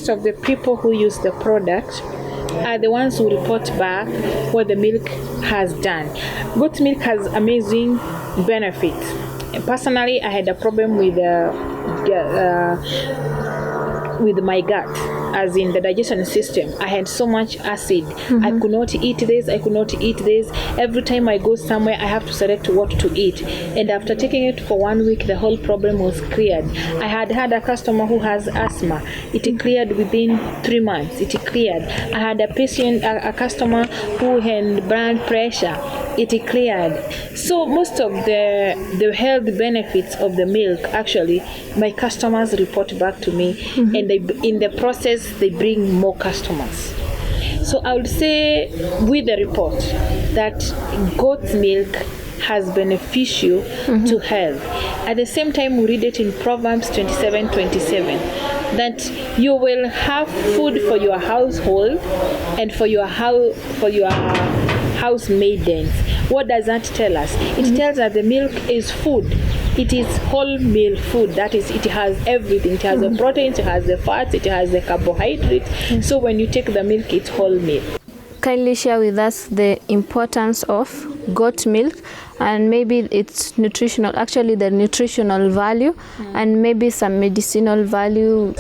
most of the people who use the product are the ones who report back what the milk has done. Goat milk has amazing benefits. Personally, I had a problem with my gut, as in the digestion system. I had so much acid. I could not eat this, I could not eat this. Every time I go somewhere, I have to select what to eat. And after taking it for 1 week, the whole problem was cleared. I had a customer who has asthma. It cleared within 3 months. It cleared. I had a patient, a customer who had blood pressure. It cleared. So most of the health benefits of the milk, actually, my customers report back to me, and in the process they bring more customers. So I would say with the report that goat's milk has beneficial to health. At the same time, we read it in Proverbs 27:27 that you will have food for your household and for your housemaidens. What does that tell us? It tells us the milk is food. It is whole meal food. That is, it has everything. It has the proteins, it has the fats, it has the carbohydrates. So when you take the milk, it's whole meal. Kindly share with us the importance of goat milk and maybe its nutritional, actually the nutritional value, and maybe some medicinal value.